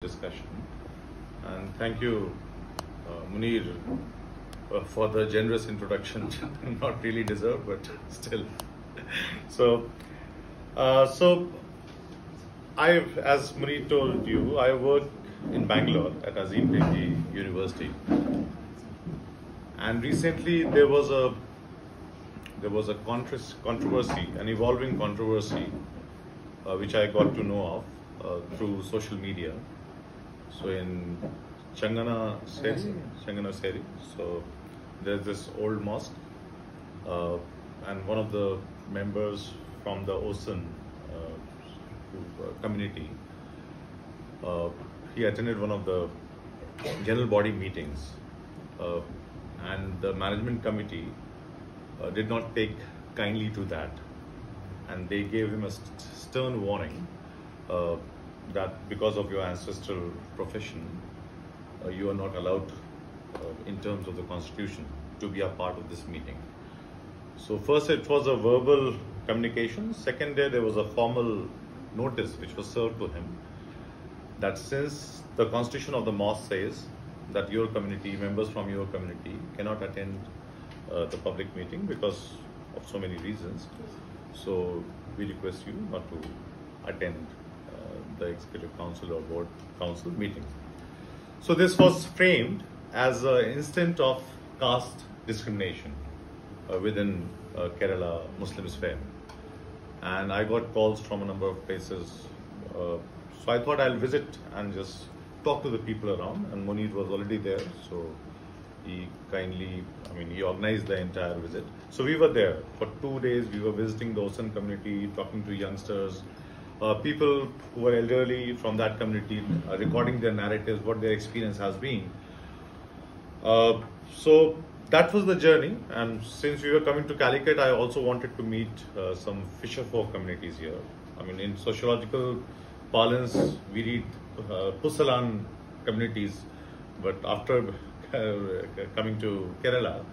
discussion. And thank you, Munir, for the generous introduction. Not really deserved, but still. So, as Munir told you, I work in Bangalore at Azim Premji University. And recently there was a controversy, an evolving controversy, which I got to know of through social media. So in Changana Seri, so there's this old mosque, and one of the members from the Ocean community, he attended one of the general body meetings, and the management committee did not take kindly to that, and they gave him a stern warning that because of your ancestral profession, you are not allowed, in terms of the constitution, to be a part of this meeting. So first it was a verbal communication. Second day there was a formal notice which was served to him that since the constitution of the mosque says that your community, members from your community cannot attend the public meeting because of so many reasons, so we request you not to attend the executive council or board council meeting. So this was framed as an instance of caste discrimination within Kerala Muslim sphere, and I got calls from a number of places. So I thought I'll visit and just talk to the people around, and Munir was already there, so he kindly, he organized the entire visit. So we were there for 2 days. We were visiting the Ocean community, talking to youngsters, people who were elderly from that community, recording their narratives, what their experience has been. So that was the journey, and since we were coming to Calicut, I also wanted to meet some fisher folk communities here. In sociological parlance, we read Pusalan communities, but after coming to Kerala,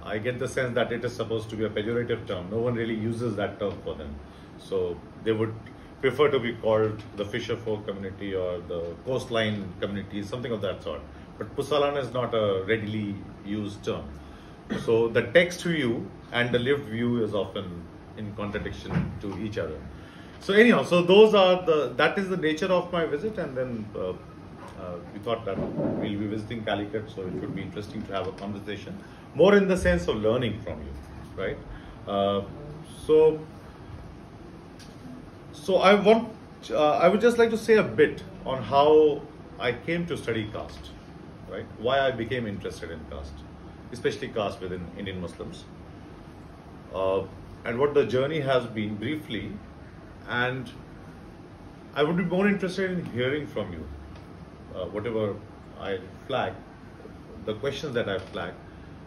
I get the sense that it is supposed to be a pejorative term. No one really uses that term for them. So they would prefer to be called the fisher folk community or the coastline community, something of that sort. But Pusalan is not a readily used term. So the text view and the lived view is often in contradiction to each other. So anyhow, so that is the nature of my visit, and then we thought that we'll be visiting Calicut, so it would be interesting to have a conversation, more in the sense of learning from you, right? So I would just like to say a bit on how I came to study caste, right? Why I became interested in caste, especially caste within Indian Muslims, and what the journey has been briefly. And I would be more interested in hearing from you, whatever I flag, the questions that I flag,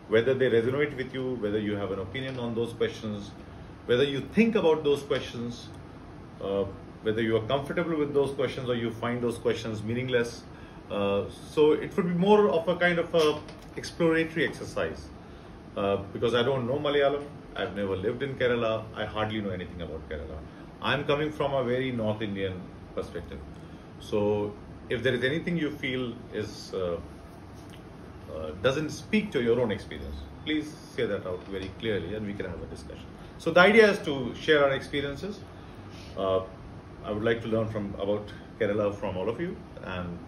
whether they resonate with you, whether you have an opinion on those questions, whether you think about those questions, whether you are comfortable with those questions or you find those questions meaningless. So it would be more of a kind of a exploratory exercise, because I don't know Malayalam, I've never lived in Kerala, I hardly know anything about Kerala. I'm coming from a very North Indian perspective. So if there is anything you feel is doesn't speak to your own experience, please say that out very clearly and we can have a discussion. So the idea is to share our experiences. I would like to learn about Kerala from all of you, and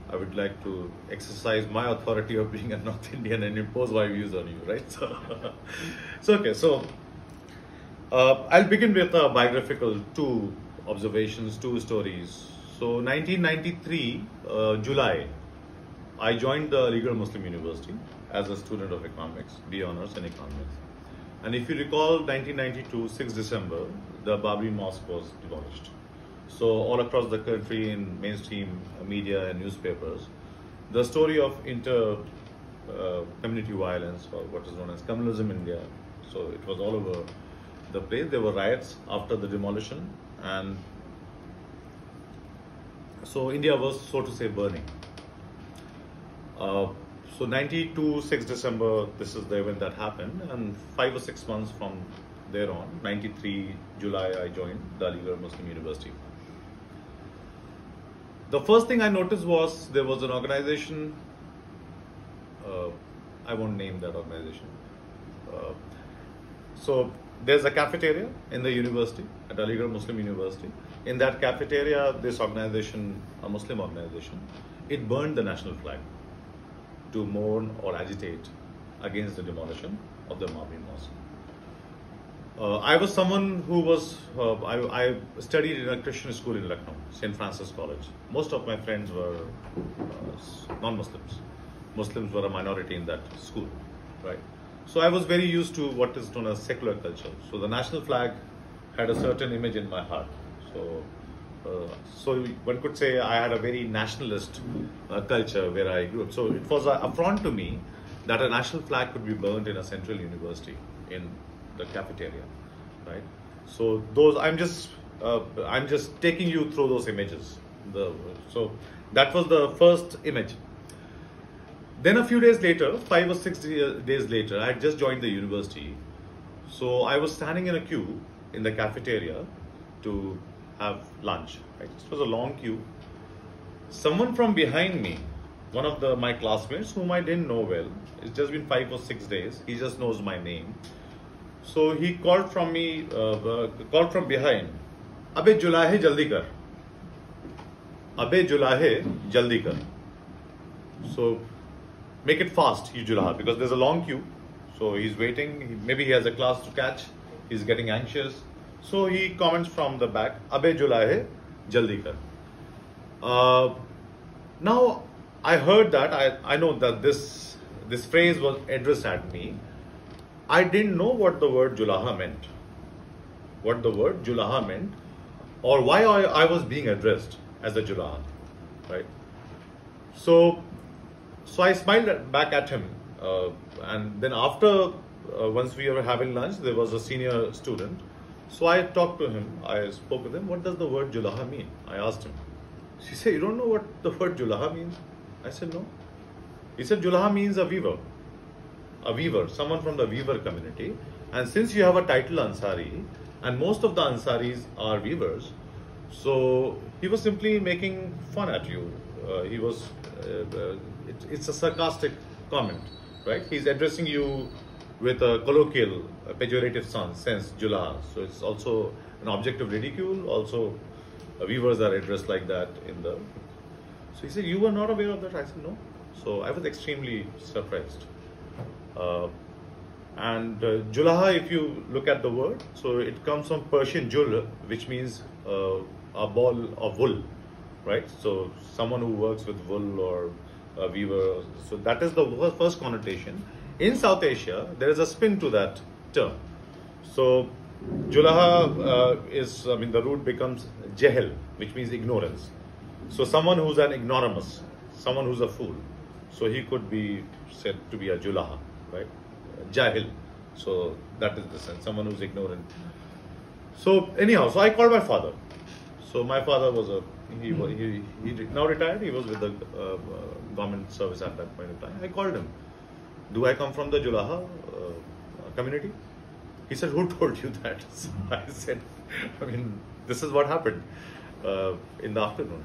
I would like to exercise my authority of being a North Indian and impose my views on you, right? So I'll begin with a biographical, two observations, two stories. So 1993, July, I joined the Legal Muslim University as a student of economics, BA Honours in economics. And if you recall, 1992, 6 December, the Babri Mosque was demolished. So all across the country in mainstream media and newspapers, the story of community violence, or what is known as communalism in India, so it was all over the place. There were riots after the demolition, and so India was, so to say, burning. So 92, 6 December, this is the event that happened, and 5 or 6 months from there on, 93 July, I joined the Legal Muslim University. the first thing I noticed was there was an organization, I won't name that organization. So there's a cafeteria in the university, at Aligarh Muslim University. In that cafeteria, this organization, a Muslim organization, it burned the national flag to mourn or agitate against the demolition of the Mabni Mosque. I was someone who was, I studied in a Christian school in Lucknow, St. Francis College. Most of my friends were non-Muslims. Muslims were a minority in that school, right? So I was very used to what is known as secular culture. So the national flag had a certain image in my heart. So one could say I had a very nationalist culture where I grew up. So it was an affront to me that a national flag could be burned in a central university in the cafeteria, right? So those, I'm just taking you through those images. So that was the first image. Then a few days later, 5 or 6 days later, I had just joined the university. So I was standing in a queue in the cafeteria to have lunch. Right? It was a long queue. Someone from behind me, one of my classmates whom I didn't know well, it's just been 5 or 6 days, he just knows my name. So he called from me, called from behind, "Abbe Julahe jaldi kar. Abbe Julahe jaldi kar." So make it fast, you Julaha, because there's a long queue. So he's waiting, maybe he has a class to catch, he's getting anxious. So he comments from the back, "Abbe Julahe jaldi kar." Now I heard that, I know that this phrase was addressed at me. I didn't know what the word Julaha meant. What the word Julaha meant, or why I was being addressed as a Julaha, right? So I smiled back at him, and then after, once we were having lunch, there was a senior student. So I talked to him, I spoke with him, "What does the word Julaha mean?" I asked him. He said, "You don't know what the word Julaha means?" I said, "No." He said, "Julaha means a weaver, someone from the weaver community. And since you have a title Ansari, and most of the Ansaris are weavers, so he was simply making fun at you. It's a sarcastic comment, right? He's addressing you with a colloquial, pejorative sense, Julaha. So it's also an object of ridicule. Also, weavers are addressed like that in the." So he said, "You were not aware of that?" I said, "No." So I was extremely surprised. Julaha, if you look at the word, so it comes from Persian jul, which means a ball of wool, right? So someone who works with wool or a weaver. So that is the first connotation. In South Asia, there is a spin to that term. So Julaha the root becomes jahil, which means ignorance. So someone who's an ignoramus, someone who's a fool. So he could be said to be a Julaha, right? Jahil. So that is the sense, someone who's ignorant. So anyhow, so I called my father. So my father was he now retired. He was with the government service at that point in time. I called him. "Do I come from the Julaha community?" He said, "Who told you that?" So I said, this is what happened in the afternoon.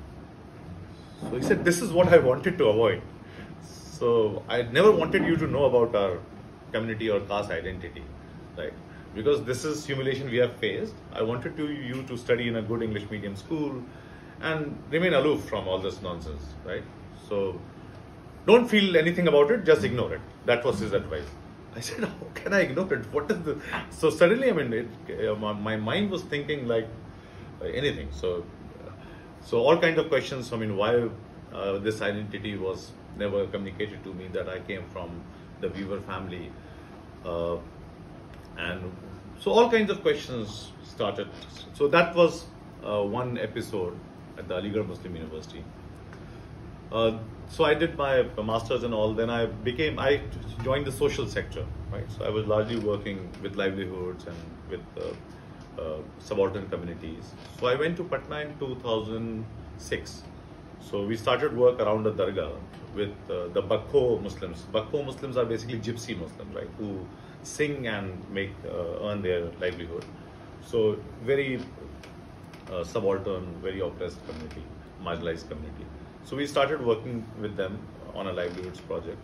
So he said, "This is what I wanted to avoid." So I never wanted you to know about our community or caste identity, right? Because this is humiliation we have faced. I wanted you to study in a good English medium school and remain aloof from all this nonsense, right? So don't feel anything about it, just ignore it. That was his advice. I said, "How can I ignore it? What is the..." So suddenly, my mind was thinking like anything. So all kinds of questions. Why this identity was never communicated to me, that I came from the weaver family, and so all kinds of questions started. So that was one episode at the Aligarh Muslim University. So I did my master's and all. Then I joined the social sector, right? So I was largely working with livelihoods and with subaltern communities. So I went to Patna in 2006. So we started work around the Dargah with the Bakho Muslims. Bakho Muslims are basically gypsy Muslims, right? Who sing and earn their livelihood. So very subaltern, very oppressed community. marginalized community. So we started working with them on a livelihoods project.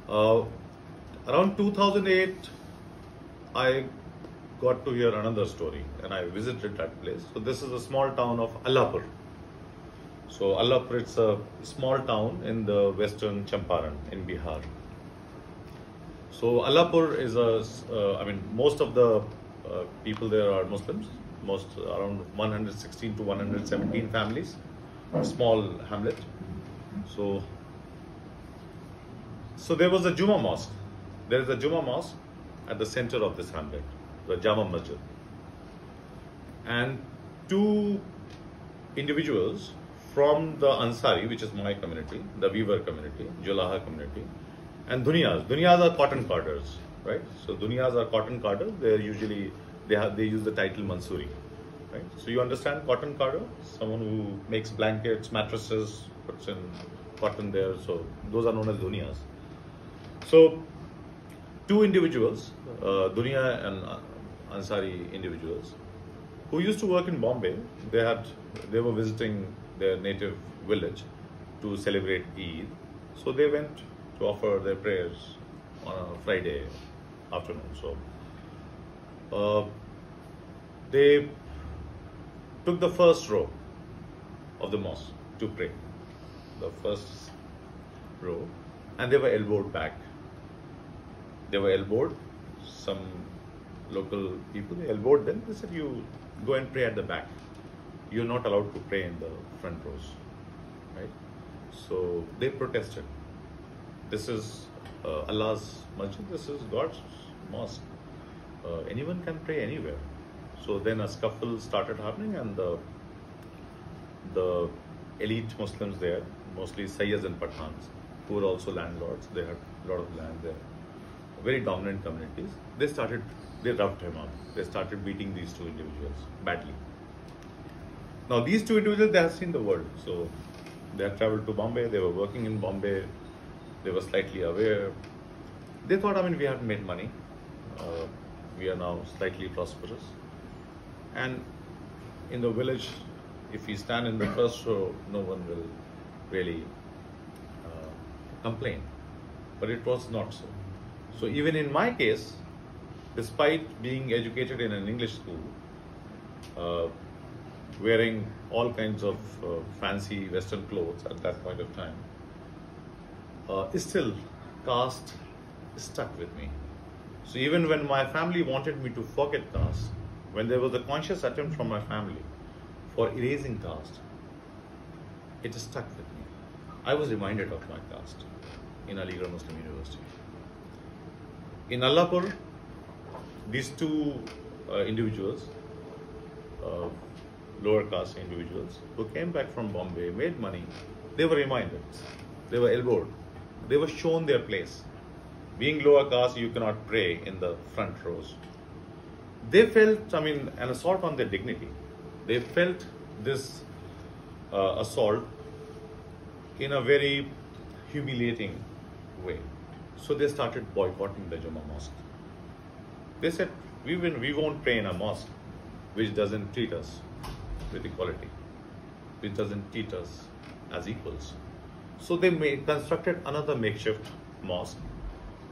Around 2008, I got to hear another story and I visited that place. So this is a small town of Allahpur. So Allahpur, it's a small town in the western Champaran in Bihar. So Allahpur is most of the people there are Muslims, around 116 to 117 families, a small hamlet. So there was a Juma mosque. There is a Juma mosque at the center of this hamlet, the Jama Masjid. And two individuals from the Ansari, which is my community, the Weaver community, Julaha community, and Duniyas. Duniyas are cotton carders, right? So Duniyas are cotton carders. They usually they use the title Mansuri, right? So you understand cotton carder, someone who makes blankets, mattresses, puts in cotton there. So those are known as Duniyas. So two individuals, Duniya and Ansari individuals, who used to work in Bombay. They were visiting their native village to celebrate Eid. So they went to offer their prayers on a Friday afternoon. So they took the first row of the mosque to pray, the first row, and they were elbowed back. They were elbowed, some local people, they elbowed them. They said, you go and pray at the back. You're not allowed to pray in the front rows, right? So they protested. This is Allah's masjid, this is God's mosque. Anyone can pray anywhere. So then a scuffle started happening, and the elite Muslims there, mostly Sayyids and Pathans, who were also landlords, they had a lot of land there, very dominant communities, they roughed him up. They started beating these two individuals badly. Now these two individuals, they have seen the world. So they had traveled to Bombay, they were working in Bombay, they were slightly aware. They thought, we haven't made money. We are now slightly prosperous. And in the village, if we stand in the first row, no one will really complain. But it was not so. So even in my case, despite being educated in an English school, wearing all kinds of fancy Western clothes at that point of time, still caste stuck with me. So even when my family wanted me to forget caste, when there was a conscious attempt from my family for erasing caste, it stuck with me. I was reminded of my caste in Aligarh Muslim University. In Allahpur, these two individuals, lower caste individuals, who came back from Bombay, made money, they were reminded, they were elbowed, they were shown their place. Being lower caste, you cannot pray in the front rows. They felt, an assault on their dignity. They felt this assault in a very humiliating way. So they started boycotting the Juma mosque. They said, we won't pray in a mosque which doesn't treat us with equality, which doesn't treat us as equals. So they constructed another makeshift mosque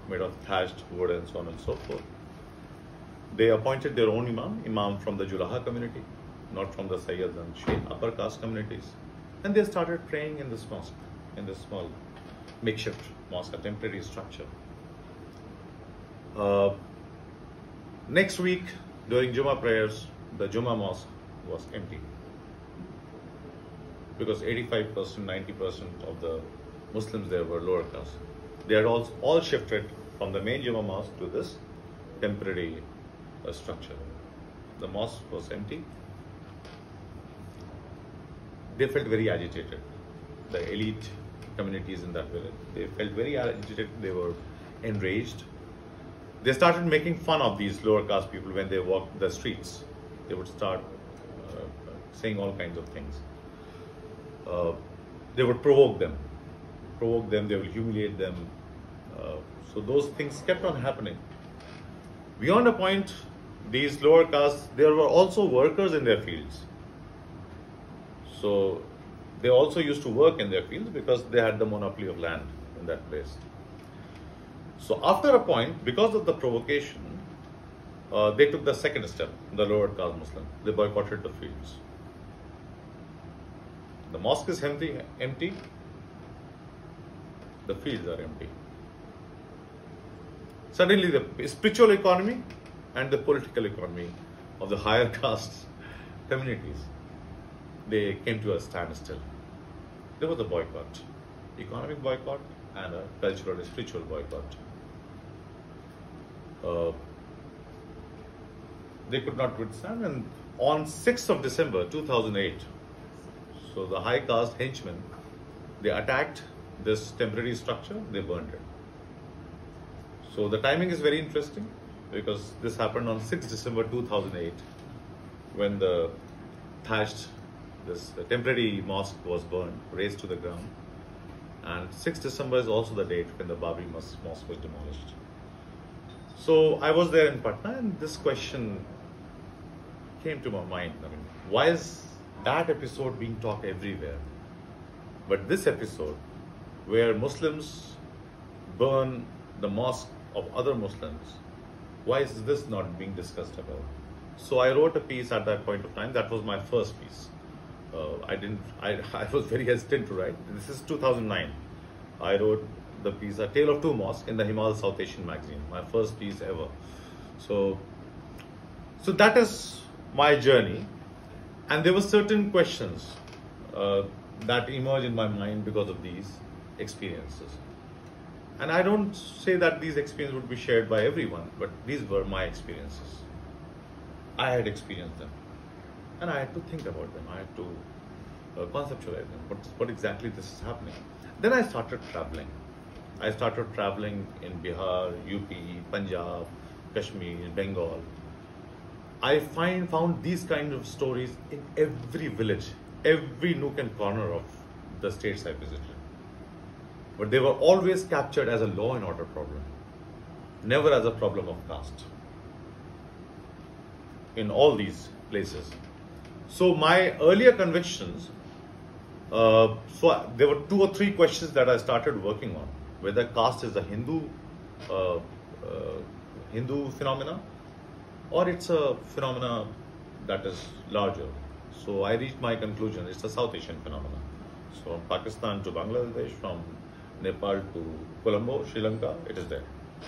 made of thatched wood and so on and so forth. They appointed their own imam from the Julaha community, not from the Sayyids and Sheikh upper caste communities. And they started praying in this mosque, in this small makeshift mosque, a temporary structure. Next week, during Juma prayers, the Juma mosque was empty. Because 85%, 90% of the Muslims there were lower caste. They had all shifted from the main Juma mosque to this temporary structure. The mosque was empty. They felt very agitated. The elite communities in that village, they felt very agitated. They were enraged. They started making fun of these lower caste people when they walked the streets. They would start saying all kinds of things. They would provoke them, they will humiliate them. So those things kept on happening. Beyond a point, these lower castes, there were also workers in their fields. So they also used to work in their fields because they had the monopoly of land in that place. So after a point, because of the provocation, they took the second step, the lower caste Muslim. They boycotted the fields. The mosque is empty, the fields are empty. Suddenly the spiritual economy and the political economy of the higher caste communities, they came to a standstill. There was a boycott, economic boycott and a cultural and spiritual boycott. They could not withstand, and on 6th of December 2008, so the high caste henchmen, they attacked this temporary structure, they burned it. So the timing is very interesting because this happened on 6th December 2008 when the temporary mosque was burned, razed to the ground. And 6th December is also the date when the Babri mosque was demolished. So I was there in Patna and this question came to my mind. I mean, why is that episode being talked everywhere? But this episode, where Muslims burn the mosque of other Muslims, why is this not being discussed about? So I wrote a piece at that point of time. That was my first piece. I was very hesitant to write. This is 2009. I wrote the piece, A Tale of Two Mosques, in the Himal South Asian magazine. My first piece ever. So that is my journey. And there were certain questions that emerged in my mind because of these experiences. And I don't say that these experiences would be shared by everyone, but these were my experiences. I had experienced them. And I had to think about them. I had to conceptualize them. What exactly this is happening? Then I started traveling. I started traveling in Bihar, UP, Punjab, Kashmir, Bengal. I found these kind of stories in every village, every nook and corner of the states I visited. But they were always captured as a law and order problem, never as a problem of caste. In all these places. So my earlier convictions, so there were 2 or 3 questions that I started working on. Whether caste is a Hindu phenomena or it's a phenomena that is larger. So I reached my conclusion, it's a South Asian phenomena. So from Pakistan to Bangladesh, from Nepal to Colombo, Sri Lanka, it is there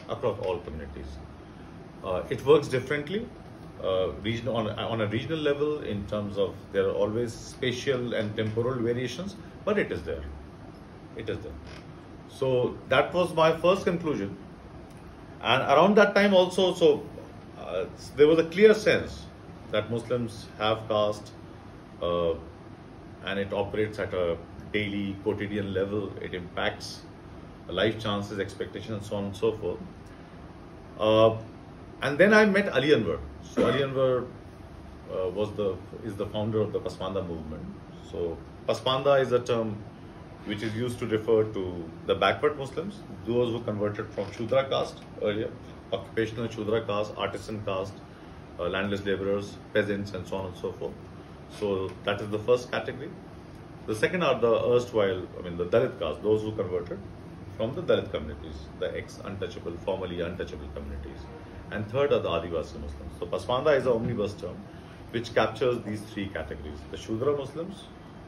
across all communities. It works differently. On a regional level, in terms of there are always spatial and temporal variations, but it is there. It is there. So that was my first conclusion. And around that time also, there was a clear sense that Muslims have caste and it operates at a daily, quotidian level. It impacts life chances, expectations, and so on and so forth. And then I met Ali Anwar. So Ali Anwar is the founder of the Pasmanda movement. So Pasmanda is a term which is used to refer to the backward Muslims, those who converted from Shudra caste earlier, occupational Shudra caste, artisan caste, landless laborers, peasants, and so on and so forth. So that is the first category. The second are the the Dalit caste, those who converted from the Dalit communities, the ex-untouchable, formerly untouchable communities. And third are the Adivasi Muslims. So Pasmanda is an omnibus term which captures these 3 categories: the Shudra Muslims,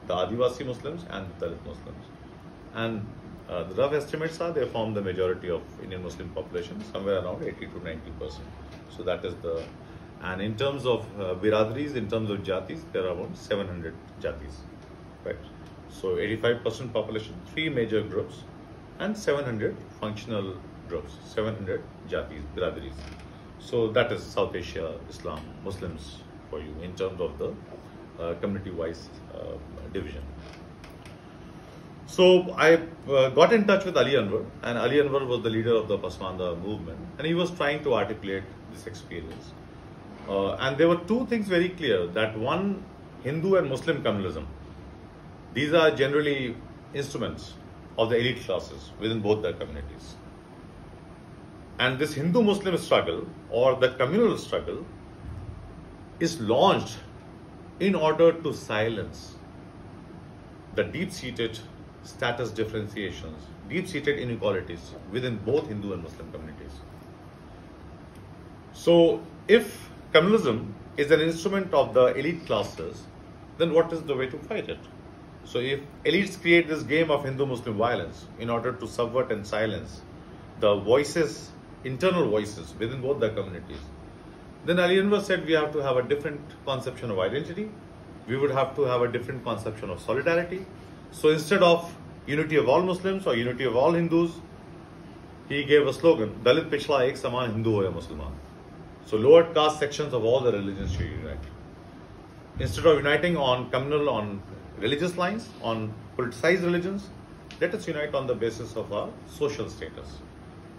the Adivasi Muslims, and the Dalit Muslims. And the rough estimates are they form the majority of Indian Muslim population, somewhere around 80 to 90%. So that is and in terms of biradris, in terms of jatis, there are around 700 jatis, right? So 85% population, 3 major groups, and 700 functional groups, 700 jatis, biradris. So that is South Asia, Islam, Muslims for you in terms of the community-wise division. So I got in touch with Ali Anwar, and Ali Anwar was the leader of the Pasmanda movement, and he was trying to articulate this experience. And there were 2 things very clear, that one, Hindu and Muslim communalism. These are generally instruments of the elite classes within both their communities. And this Hindu-Muslim struggle, or the communal struggle, is launched in order to silence the deep-seated status differentiations, deep-seated inequalities within both Hindu and Muslim communities. So, if communalism is an instrument of the elite classes, then what is the way to fight it? So, if elites create this game of Hindu-Muslim violence in order to subvert and silence the voices, internal voices within both the communities, then Ali Anwar said we have to have a different conception of identity. We would have to have a different conception of solidarity. So instead of unity of all Muslims or unity of all Hindus, he gave a slogan, Dalit Pichla Ek Saman Hindu Hoya Musliman. So lower caste sections of all the religions should unite. Instead of uniting on communal, on religious lines, on politicized religions, let us unite on the basis of our social status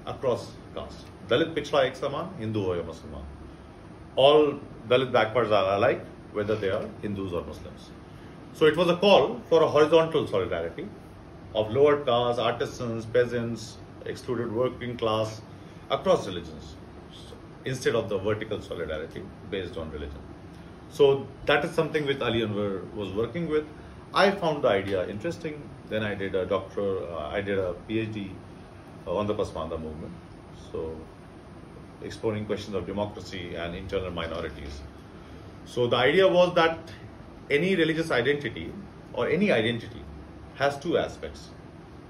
across caste. Dalit Pichla Ek Saman Hindu Hoya Musliman. All Dalit backwards are alike, whether they are Hindus or Muslims. So it was a call for a horizontal solidarity of lower caste, artisans, peasants, excluded working class across religions, instead of the vertical solidarity based on religion. So that is something which Ali Anwar was working with. I found the idea interesting. Then I did a PhD on the Pasmanda movement. So exploring questions of democracy and internal minorities. So the idea was that any religious identity or any identity has two aspects.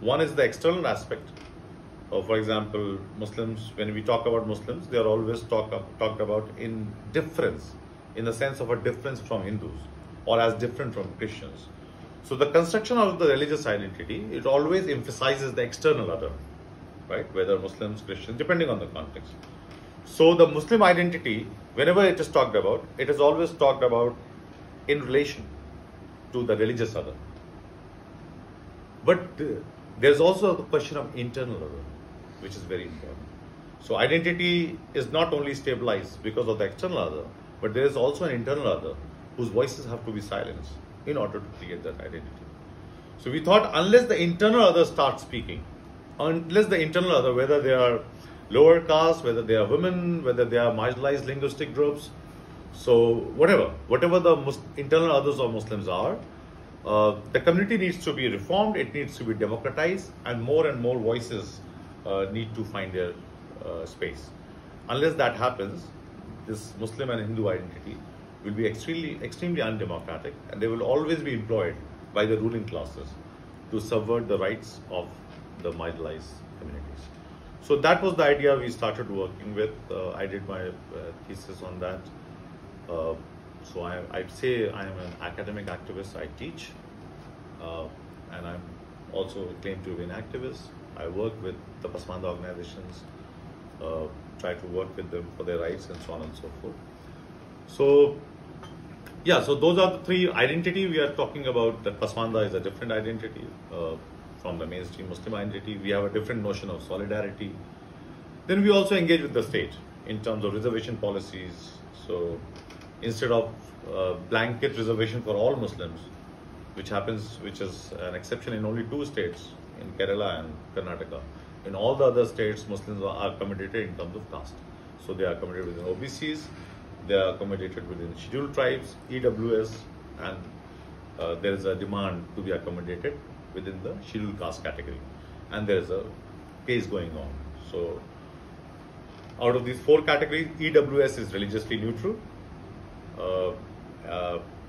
One is the external aspect. For example, Muslims, when we talk about Muslims, they are always talked about in difference, in the sense of a difference from Hindus or as different from Christians. So the construction of the religious identity, it always emphasizes the external other, right? Whether Muslims, Christians, depending on the context. So the Muslim identity, whenever it is talked about, it is always talked about in relation to the religious other. But there's also the question of internal other, which is very important. So identity is not only stabilized because of the external other, but there is also an internal other whose voices have to be silenced in order to create that identity. So we thought unless the internal other starts speaking, unless the internal other, whether they are lower caste, whether they are women, whether they are marginalized linguistic groups, so whatever the internal others of Muslims are, the community needs to be reformed, it needs to be democratized, and more voices need to find their space. Unless that happens, this Muslim and Hindu identity will be extremely undemocratic, and they will always be employed by the ruling classes to subvert the rights of the marginalized communities. So that was the idea we started working with. I did my thesis on that. So I'd say I am an academic activist. I teach, and I'm also claim to be an activist. I work with the Pasmanda organizations, try to work with them for their rights and so on and so forth. So yeah, so those are the three identity we are talking about. That Pasmanda is a different identity from the mainstream Muslim identity. We have a different notion of solidarity. Then we also engage with the state in terms of reservation policies. So instead of blanket reservation for all Muslims, which is an exception in only 2 states, in Kerala and Karnataka. In all the other states, Muslims are accommodated in terms of caste. So they are accommodated within OBCs, they are accommodated within scheduled tribes, EWS, and there is a demand to be accommodated within the scheduled caste category. And there is a case going on. So out of these 4 categories, EWS is religiously neutral,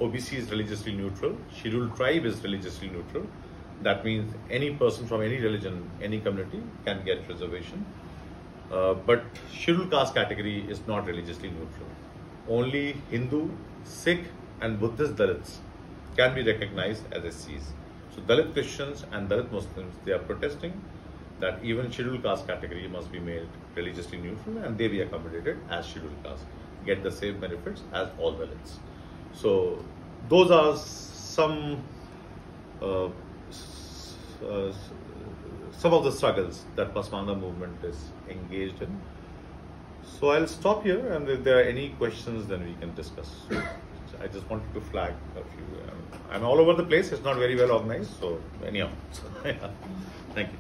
OBC is religiously neutral, scheduled tribe is religiously neutral. That means any person from any religion, any community can get reservation. But scheduled caste category is not religiously neutral. Only Hindu, Sikh and Buddhist Dalits can be recognized as SCs. So Dalit Christians and Dalit Muslims, they are protesting that even scheduled caste category must be made religiously neutral and they be accommodated as scheduled caste, get the same benefits as all Dalits. So those are some of the struggles that Pasmanda movement is engaged in. So I'll stop here, and if there are any questions, then we can discuss. I just wanted to flag a few. I'm all over the place. It's not very well organized. So anyhow, yeah. Thank you.